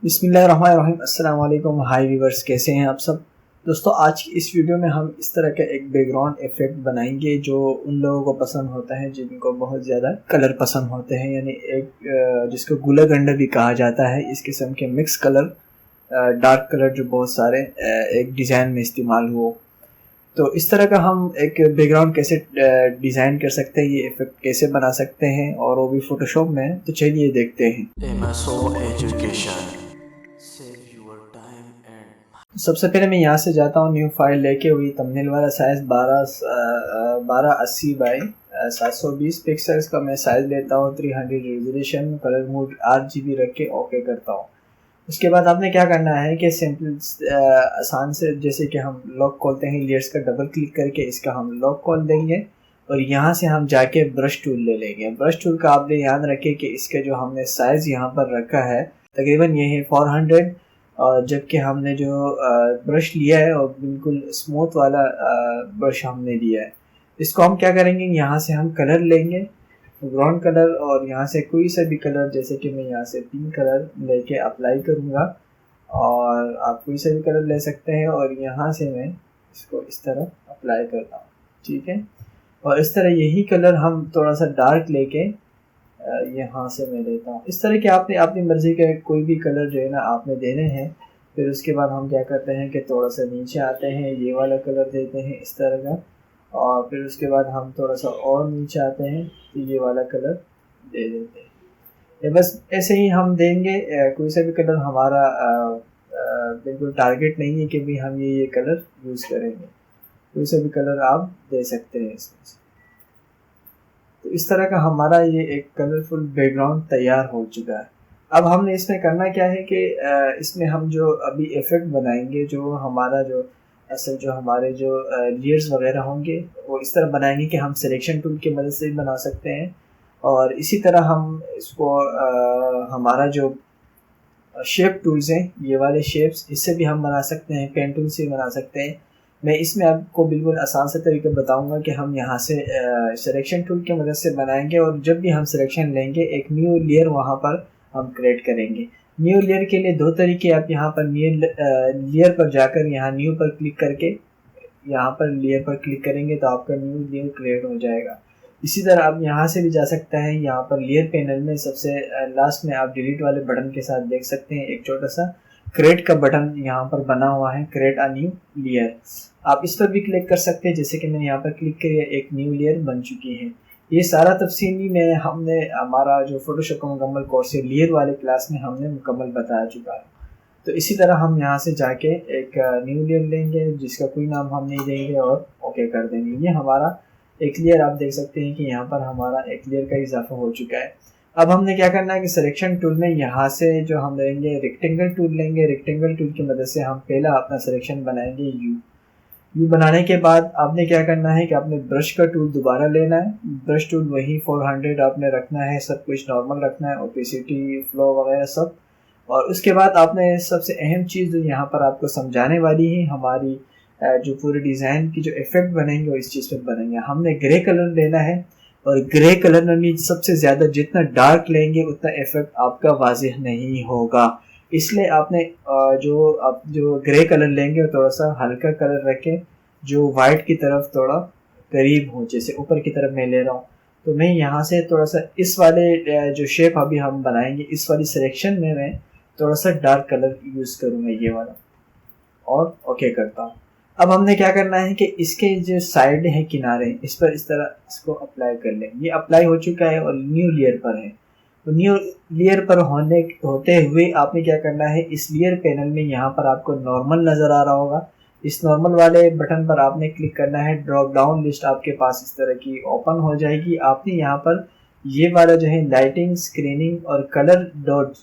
बिस्मिल्लाहिर्रहमानिर्रहीम। अस्सलाम वालेकुम। हाय व्यूवर्स, कैसे हैं आप सब दोस्तों। आज की इस वीडियो में हम इस तरह का एक बैकग्राउंड इफेक्ट बनाएंगे जो उन लोगों को पसंद होता है जिनको बहुत ज़्यादा कलर पसंद होते हैं, यानी एक जिसको गुलागंडा भी कहा जाता है। इस किस्म के मिक्स कलर, डार्क कलर जो बहुत सारे एक डिज़ाइन में इस्तेमाल हो। तो इस तरह का हम एक बैकग्राउंड कैसे डिज़ाइन कर सकते हैं, ये इफेक्ट कैसे बना सकते हैं, और वो भी फोटोशॉप में। तो चलिए देखते हैं। MSO Education Save your time and सबसे पहले मैं यहाँ से जाता हूँ, न्यू फाइल लेके हुई थंबनेल वाला साइज़ 1280 बाई 720 पिक्सल्स का मैं साइज़ लेता हूँ। 300 रेजोल्यूशन, कलर मोड RGB रख के ओके करता हूँ। उसके बाद आपने क्या करना है कि सिंपल आसान से, जैसे कि हम लॉक खोलते हैं, लेयर्स का डबल क्लिक करके इसका हम लॉक खोल देंगे और यहाँ से हम जाके ब्रश टूल ले लेंगे। ब्रश टूल का आपने याद रखें कि इसका जो हमने साइज़ यहाँ पर रखा है तकरीबन ये है 400, और जबकि हमने जो ब्रश लिया है और बिल्कुल स्मूथ वाला ब्रश हमने लिया है। इसको हम क्या करेंगे, यहाँ से हम कलर लेंगे, ब्राउन कलर, और यहाँ से कोई सा भी कलर, जैसे कि मैं यहाँ से पिंक कलर लेके अप्लाई करूँगा, और आप कोई सा भी कलर ले सकते हैं, और यहाँ से मैं इसको इस तरह अप्लाई करता हूँ। ठीक है, और इस तरह यही कलर हम थोड़ा सा डार्क लेके यहाँ से मैं लेता हूँ। इस तरह के आपने अपनी मर्ज़ी के कोई भी कलर जो है ना आपने देने हैं। फिर उसके बाद हम क्या करते हैं कि थोड़ा सा नीचे आते हैं, ये वाला कलर देते हैं इस तरह का, और फिर उसके बाद हम थोड़ा सा और नीचे आते हैं तो ये वाला कलर दे देते हैं। ये बस ऐसे ही हम देंगे। कोई सा भी कलर हमारा बिल्कुल टारगेट नहीं है कि भी हम ये कलर यूज़ करेंगे। कोई सा भी कलर आप दे सकते हैं इसमें से। तो इस तरह का हमारा ये एक कलरफुल बैकग्राउंड तैयार हो चुका है। अब हमने इसमें करना क्या है कि इसमें हम जो अभी इफ़ेक्ट बनाएंगे, जो हमारा जो असल जो हमारे जो लेयर्स वगैरह होंगे वो इस तरह बनाएंगे कि हम सिलेक्शन टूल की मदद से भी बना सकते हैं, और इसी तरह हम इसको हमारा जो शेप टूल्स हैं, ये वाले शेप्स, इससे भी हम बना सकते हैं, पेन टूल से बना सकते हैं। मैं इसमें आपको बिल्कुल आसान से तरीके बताऊंगा कि हम यहाँ से सिलेक्शन टूल की मदद से बनाएंगे, और जब भी हम सिलेक्शन लेंगे एक न्यू लेयर वहाँ पर हम क्रिएट करेंगे। न्यू लेयर के लिए दो तरीके, आप यहाँ पर न्यू लेयर पर जाकर यहाँ न्यू पर क्लिक करके यहाँ पर लेयर पर क्लिक करेंगे तो आपका न्यू लेयर क्रिएट हो जाएगा। इसी तरह आप यहाँ से भी जा सकते हैं, यहाँ पर लेयर पैनल में सबसे लास्ट में आप डिलीट वाले बटन के साथ देख सकते हैं एक छोटा सा क्रिएट का बटन यहाँ पर बना हुआ है, क्रिएट अ न्यू लेयर। आप इस पर भी क्लिक कर सकते हैं, जैसे कि मैंने यहाँ पर क्लिक किया, एक न्यू लेयर बन चुकी है। ये सारा तफसीली में हमने हमारा जो फोटोशॉप का मुकम्मल कोर्स है लेयर वाले क्लास में हमने मुकम्मल बताया चुका है। तो इसी तरह हम यहाँ से जाके एक न्यू लेयर लेंगे जिसका कोई नाम हम नहीं देंगे और ओके कर देंगे। ये हमारा एक लेयर आप देख सकते हैं कि यहाँ पर हमारा एक लेयर का इजाफा हो चुका है। अब हमने क्या करना है कि सिलेक्शन टूल में यहाँ से जो हम लेंगे रेक्टेंगल टूल लेंगे। रेक्टेंगल टूल की मदद से हम पहला अपना सिलेक्शन बनाएंगे यू बनाने के बाद आपने क्या करना है कि आपने ब्रश का टूल दोबारा लेना है। ब्रश टूल वही 400 आपने रखना है, सब कुछ नॉर्मल रखना है, ओपेसिटी, फ्लो वगैरह सब। और उसके बाद आपने सबसे अहम चीज़ जो यहाँ पर आपको समझाने वाली है, हमारी जो पूरे डिज़ाइन की जो इफ़ेक्ट बनेंगे वो इस चीज़ पर बनेंगे। हमने ग्रे कलर लेना है, और ग्रे कलर में भी सबसे ज़्यादा जितना डार्क लेंगे उतना इफ़ेक्ट आपका वाज़ेह नहीं होगा। इसलिए आपने जो ग्रे कलर लेंगे थोड़ा सा हल्का कलर रखें जो वाइट की तरफ थोड़ा करीब हो, जैसे ऊपर की तरफ मैं ले रहा हूँ। तो मैं यहाँ से थोड़ा सा इस वाले जो शेप अभी हम बनाएंगे इस वाली सिलेक्शन में मैं थोड़ा सा डार्क कलर यूज़ करूँगा, ये वाला, और ओके करता हूँ। अब हमने क्या करना है कि इसके जो साइड है, किनारे, इस पर इस तरह इसको अप्लाई कर लें। ये अप्लाई हो चुका है और न्यू लेयर पर है। तो न्यू लेयर पर होते हुए आपने क्या करना है, इस लेयर पैनल में यहाँ पर आपको नॉर्मल नज़र आ रहा होगा। इस नॉर्मल वाले बटन पर आपने क्लिक करना है। ड्रॉप डाउन लिस्ट आपके पास इस तरह की ओपन हो जाएगी। आपने यहाँ पर ये वाला जो है लाइटिंग, स्क्रीनिंग और कलर डॉट,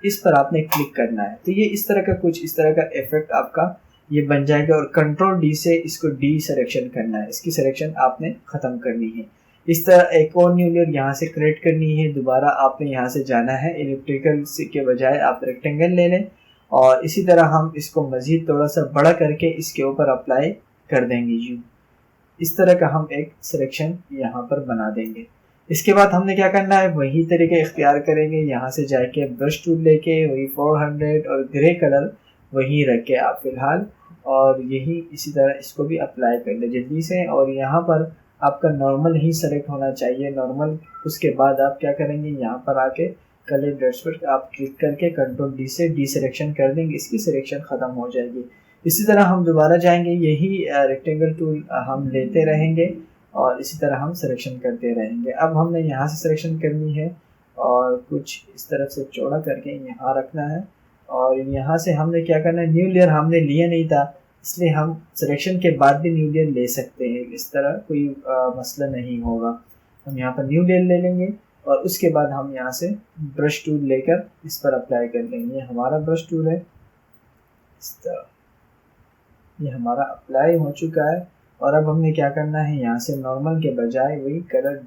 इस पर आपने क्लिक करना है। तो ये इस तरह का कुछ इस तरह का इफेक्ट आपका ये बन जाएगा, और कंट्रोल डी से इसको डी सिलेक्शन करना है, इसकी सिलेक्शन आपने ख़त्म करनी है। इस तरह एक और न्यू लेयर यहाँ से क्रिएट करनी है। दोबारा आपने यहाँ से जाना है, इलिप्टिकल के बजाय आप रेक्टेंगल ले लें, और इसी तरह हम इसको मज़ीद थोड़ा सा बड़ा करके इसके ऊपर अप्लाई कर देंगे यू। इस तरह का हम एक सिलेक्शन यहाँ पर बना देंगे। इसके बाद हमने क्या करना है, वही तरीके इख्तियार करेंगे, यहाँ से जाके ब्रश टूल लेके वही 400 और ग्रे कलर वही रख के आप फ़िलहाल, और यही इसी तरह इसको भी अप्लाई कर ले जल्दी से। और यहाँ पर आपका नॉर्मल ही सेलेक्ट होना चाहिए, नॉर्मल। उसके बाद आप क्या करेंगे, यहाँ पर आके कलर ब्रश पर आप क्लिक करके कंट्रोल डी से डी सिलेक्शन कर देंगे, इसकी सिलेक्शन ख़त्म हो जाएगी। इसी तरह हम दोबारा जाएंगे, यही रेक्टेंगल टूल हम लेते रहेंगे और इसी तरह हम सिलेक्शन करते रहेंगे। अब हमने यहाँ से सिलेक्शन करनी है और कुछ इस तरफ से चौड़ा करके यहाँ रखना है, और यहाँ से हमने क्या करना है, न्यू लेयर हमने लिया नहीं था इसलिए हम सिलेक्शन के बाद भी न्यू लेयर ले सकते हैं, इस तरह कोई मसला नहीं होगा। हम यहाँ पर न्यू लेयर ले लेंगे और उसके बाद हम यहाँ से ब्रश टूल लेकर इस पर अप्लाई कर लेंगे। हमारा ब्रश टूल है, इस तरह ये हमारा अप्लाई हो चुका है। और अब हमने क्या करना है, यहाँ से नॉर्मल के बजाय वही कलर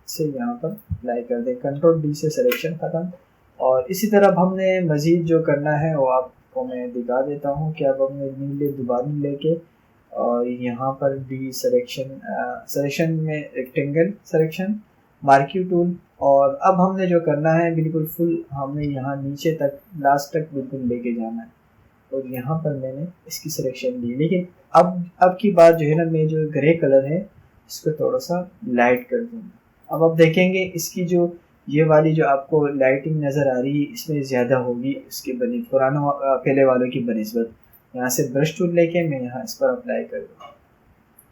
से यहाँ पर अप्लाई कर दें, कंट्रोल डी से सिलेक्शन ख़त्म। और इसी तरह अब हमने मज़ीद जो करना है वो आपको मैं दिखा देता हूँ कि अब हमने नीले दोबारा लेके और यहाँ पर डी सिलेक्शन में रेक्टेंगल सिलेक्शन, मार्क्यू टूल, और अब हमने जो करना है बिल्कुल फुल हमने यहाँ नीचे तक लास्ट तक बिल्कुल लेके जाना है। और यहाँ पर मैंने इसकी सिलेक्शन ली, लेकिन अब की बात जो है ना, मैं जो ग्रे कलर है इसको थोड़ा सा लाइट कर दूँगा। अब आप देखेंगे इसकी जो ये वाली जो आपको लाइटिंग नज़र आ रही है इसमें ज़्यादा होगी इसके बनी पुराना पहले वालों की बनिस्बत। यहाँ से ब्रश टूल लेके मैं यहाँ इस पर अप्लाई कर दूँगा।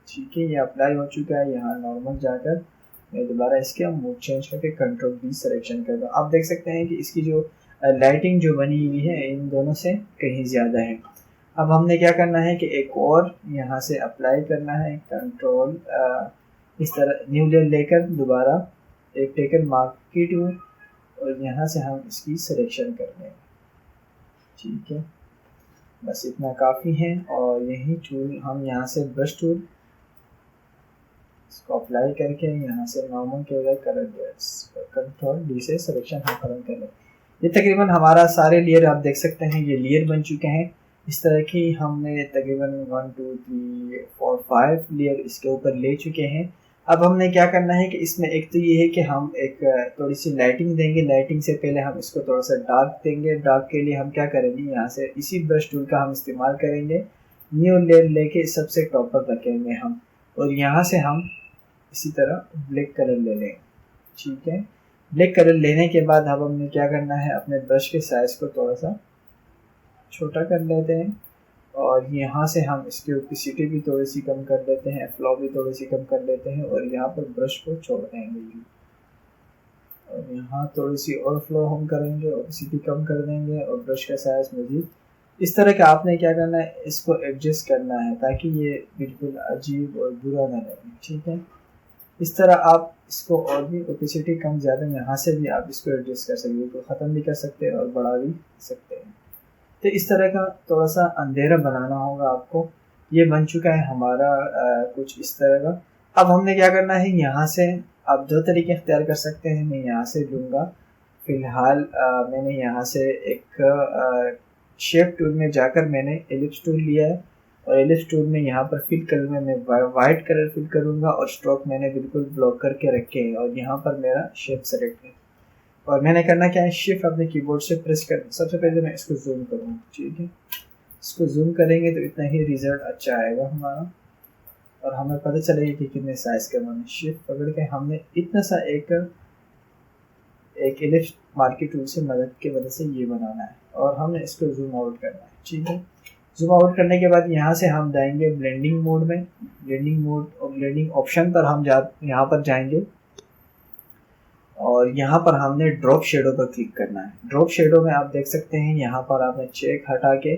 ठीक है, ये अप्लाई हो चुका है। यहाँ नॉर्मल जाकर मैं दोबारा इसके मोड चेंज करके कंट्रोल डी सिलेक्शन कर दूँ। आप देख सकते हैं कि इसकी जो लाइटिंग जो बनी हुई है इन दोनों से कहीं ज़्यादा है। अब हमने क्या करना है कि एक और यहाँ से अप्लाई करना है, कंट्रोल इस तरह न्यू लेयर लेकर दोबारा एक टेकन मार्क्यू टूल और यहाँ से हम इसकी सिलेक्शन कर लेंगे। ठीक है, बस इतना काफ़ी है। और यही टूल हम यहाँ से ब्रश टूल इसको अप्लाई करके यहाँ से नॉर्मल के बजाय कलर कंट्रोल डी से सिलेक्शन हम खत्म कर लें। ये तकरीबन हमारा सारे लेयर आप देख सकते हैं ये लेयर बन चुके हैं। इस तरह की हमने तकरीबन 1 2 3 4 5 लेयर इसके ऊपर ले चुके हैं। अब हमने क्या करना है कि इसमें एक तो ये है कि हम एक थोड़ी सी लाइटिंग देंगे। लाइटिंग से पहले हम इसको थोड़ा सा डार्क देंगे। डार्क के लिए हम क्या करेंगे, यहाँ से इसी ब्रश टूल का हम इस्तेमाल करेंगे। न्यू लेयर लेके सबसे टॉप पर रखेंगे हम, और यहाँ से हम इसी तरह ब्लैक कलर ले लेंगे। ठीक है, ब्लैक कलर लेने के बाद अब हमने क्या करना है, अपने ब्रश के साइज़ को थोड़ा सा छोटा कर लेते हैं और यहाँ से हम इसकी ओपेसिटी भी थोड़ी सी कम कर देते हैं, फ्लो भी थोड़ी सी कम कर देते हैं और यहाँ पर ब्रश को छोड़ देंगे और यहाँ थोड़ी सी और फ्लो हम करेंगे, ओपेसिटी कम कर देंगे और ब्रश का साइज़ मज़ीद इस तरह का आपने क्या करना है, इसको एडजस्ट करना है ताकि ये बिल्कुल अजीब और बुरा ना लगे। ठीक है, इस तरह आप इसको और भी ओपेसिटी कम ज़्यादा यहाँ से भी आप इसको एडजस्ट कर सकते हो, ख़त्म भी कर सकते हैं और बढ़ा भी सकते हैं। तो इस तरह का थोड़ा सा अंधेरा बनाना होगा आपको। ये बन चुका है हमारा कुछ इस तरह का। अब हमने क्या करना है, यहाँ से आप दो तरीके इख्तियार कर सकते हैं। मैं यहाँ से लूँगा, फ़िलहाल मैंने यहाँ से एक शेप टूल में जाकर मैंने एलिप्स टूल लिया है और एलिप्स टूल में यहाँ पर फिल कलर में मैं वाइट कलर फिल करूँगा और स्ट्रोक मैंने बिल्कुल ब्लॉक करके रखे हैं और यहाँ पर मेरा शेप सेलेक्ट है। और मैंने करना क्या है, शिफ्ट अपने कीबोर्ड से प्रेस कर, सबसे पहले मैं इसको जूम करूँगा। ठीक है, इसको जूम करेंगे तो इतना ही रिजल्ट अच्छा आएगा हमारा और हमें पता चलेगा कि कितने साइज़ का बना। शिफ्ट पकड़ के हमने इतना सा एक एलिप्स मार्क्यू टूल से मदद की वजह से ये बनाना है और हमने इसको जूम आउट करना है। ठीक है, जूम आउट करने के बाद यहाँ से हम जाएंगे ब्लेंडिंग मोड में। ब्लेंडिंग मोड और ब्लेंडिंग ऑप्शन पर हम यहाँ पर जाएंगे और यहाँ पर हमने ड्रॉप शेडो पर क्लिक करना है। ड्रॉप शेडो में आप देख सकते हैं यहाँ पर आपने चेक हटा के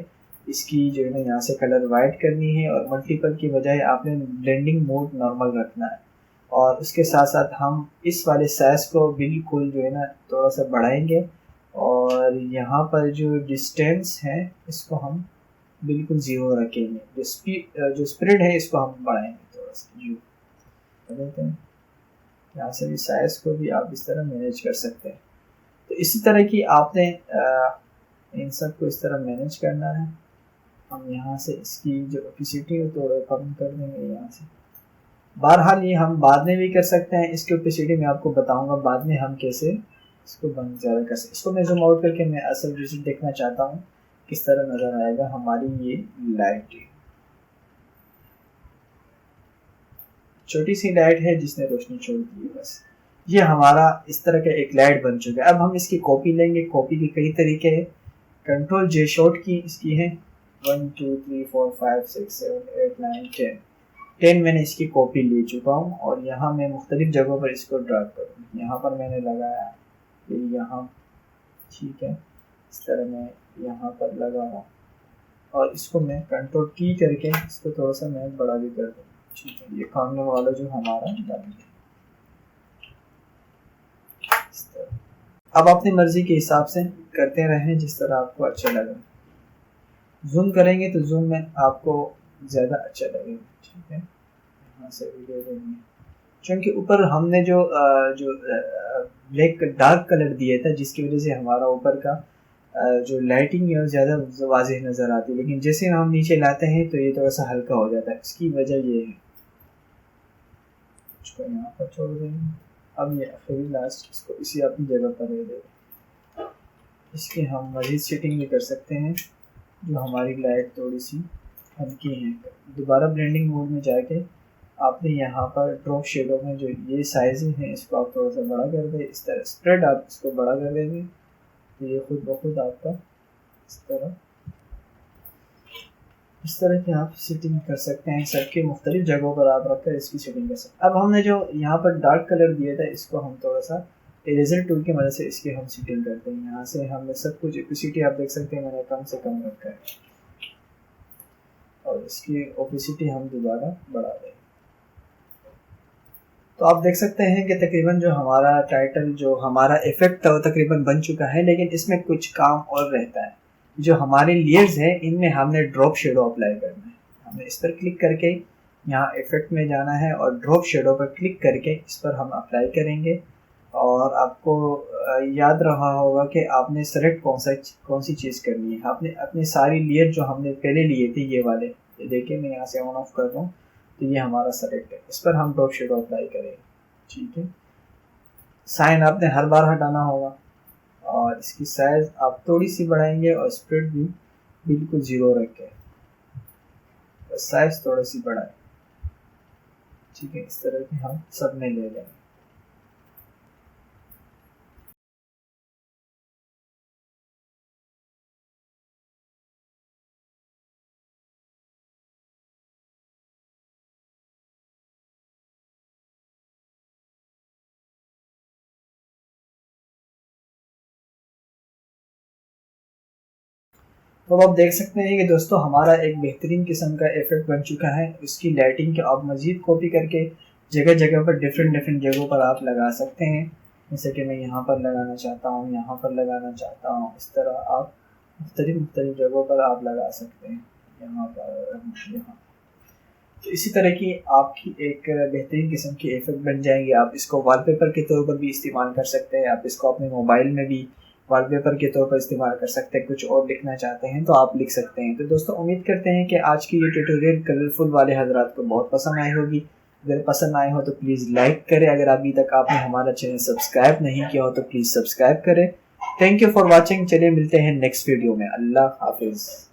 इसकी जो है ना यहाँ से कलर वाइट करनी है और मल्टीपल की बजाय आपने ब्लेंडिंग मोड नॉर्मल रखना है। और उसके साथ साथ हम इस वाले साइज़ को बिल्कुल जो है ना थोड़ा सा बढ़ाएंगे और यहाँ पर जो डिस्टेंस है इसको हम बिल्कुल ज़ीरो रखेंगे। जो स्प्रेड है इसको हम बढ़ाएंगे थोड़ा सा यू कर देते हैं। यहाँ से भी साइज़ को भी आप इस तरह मैनेज कर सकते हैं। तो इसी तरह की आपने इन सब को इस तरह मैनेज करना है। हम यहाँ से इसकी जो ओपेसिटी है थोड़ा कम कर देंगे यहाँ से। बहरहाल ये हम बाद में भी कर सकते हैं, इसकी ओपेसिटी मैं आपको बताऊंगा बाद में हम कैसे इसको बंद ज़्यादा कर सकते। इसको मैं जूम आउट करके मैं असल रिजल्ट देखना चाहता हूँ किस तरह नज़र आएगा हमारी ये लाइट। छोटी सी लाइट है जिसने रोशनी छोड़ दी है बस। ये हमारा इस तरह का एक लाइट बन चुका है। अब हम इसकी कॉपी लेंगे। कॉपी के कई तरीके हैं। कंट्रोल जे शॉर्ट की इसकी है 1 2 3 4 5 6 7 8 9 10 मैंने इसकी कॉपी ले चुका हूँ और यहाँ मैं मुख्तलिफ जगहों पर इसको ड्रा करूँ। यहाँ पर मैंने लगाया, फिर यहाँ, ठीक है, इस तरह मैं यहाँ पर लगाऊँ और इसको मैं कंट्रोल की करके इसको थोड़ा सा मैं बड़ा भी कर दूँ। ठीक है, ये कामने वाला जो हमारा डाल। अब अपनी मर्जी के हिसाब से करते रहें जिस तरह आपको अच्छा लगे। जूम करेंगे तो जूम में आपको ज़्यादा अच्छा लगेगा। ठीक है, यहाँ से वीडियो देंगे क्योंकि ऊपर हमने जो ब्लैक डार्क कलर दिया था जिसकी वजह से हमारा ऊपर का जो लाइटिंग है वो ज़्यादा वाज़ेह नज़र आती है, लेकिन जैसे हम नीचे लाते हैं तो ये थोड़ा सा हल्का हो जाता है। इसकी वजह ये है। इसको यहाँ पर छोड़ देंगे। अब ये आखिरी लास्ट इसको इसी अपनी जगह पर रह देंगे। इसकी हम मज़ीद सेटिंग भी कर सकते हैं जो हमारी लाइट थोड़ी सी हल्की है। दोबारा ब्लेंडिंग मोड में जाके आपने यहाँ पर ड्रॉप शेडो में जो ये साइज़ है इसको आप थोड़ा सा बड़ा कर दें। इस तरह स्प्रेड आप इसको बड़ा कर देंगे तो ये खुद ब खुद आपका इस तरह की आप सेटिंग कर सकते हैं। सबके मुख्तलिफ जगहों पर आप रखकर इसकी सेटिंग कर सकते हैं। अब हमने जो यहाँ पर डार्क कलर दिया था इसको हम थोड़ा सा इरेजर टूल की मदद से इसकी हम सेटिंग करते हैं। यहाँ से हमने सब कुछ ओपेसिटी आप देख सकते हैं मैंने कम से कम रखा है और इसकी ओपेसिटी हम दोबारा बढ़ा दें तो आप देख सकते हैं कि तकरीबन जो हमारा टाइटल जो हमारा इफेक्ट था वो तकरीबन बन चुका है, लेकिन इसमें कुछ काम और रहता है। जो हमारे लेयर्स हैं इनमें हमने ड्रॉप शेडो अप्लाई करना है। हमने इस पर क्लिक करके यहाँ इफेक्ट में जाना है और ड्रॉप शेडो पर क्लिक करके इस पर हम अप्लाई करेंगे। और आपको याद रहा होगा कि आपने सेलेक्ट कौन सी चीज़ करनी है। आपने अपनी सारी लेयर जो हमने पहले लिए थे ये वाले, ये देखिए मैं यहाँ से ऑन ऑफ कर रहा हूँ तो ये हमारा सेलेक्ट है। इस पर हम ड्रॉप शेडो अप्लाई करेंगे। ठीक है, साइन आपने हर बार हटाना होगा और इसकी साइज आप थोड़ी सी बढ़ाएंगे और स्प्रेड भी बिल्कुल ज़ीरो रखें, बस साइज थोड़ी सी बढ़ाएं। ठीक है, इस तरह की हम सब में ले लेंगे। तो आप देख सकते हैं कि दोस्तों हमारा एक बेहतरीन किस्म का इफेक्ट बन चुका है। इसकी लाइटिंग के आप मज़ीद कॉपी करके जगह जगह पर डिफरेंट जगहों पर आप लगा सकते हैं। जैसे कि मैं यहाँ पर लगाना चाहता हूँ, यहाँ पर लगाना चाहता हूँ, इस तरह आप मुख्तलिफ जगहों पर आप लगा सकते हैं। यहाँ पर, यहाँ, तो इसी तरह की आपकी एक बेहतरीन किस्म की इफेक्ट बन जाएंगे। आप इसको वॉलपेपर के तौर पर भी इस्तेमाल कर सकते हैं। आप इसको अपने मोबाइल में भी वॉलपेपर के तौर पर इस्तेमाल कर सकते हैं। कुछ और लिखना चाहते हैं तो आप लिख सकते हैं। तो दोस्तों उम्मीद करते हैं कि आज की ये ट्यूटोरियल कलरफुल वाले हजरात को बहुत पसंद आई होगी। अगर पसंद आए हो तो प्लीज़ लाइक करें। अगर अभी तक आपने हमारा चैनल सब्सक्राइब नहीं किया हो तो प्लीज़ सब्सक्राइब करें। Thank you for watching. चलिए मिलते हैं नेक्स्ट वीडियो में। अल्लाह हाफिज़।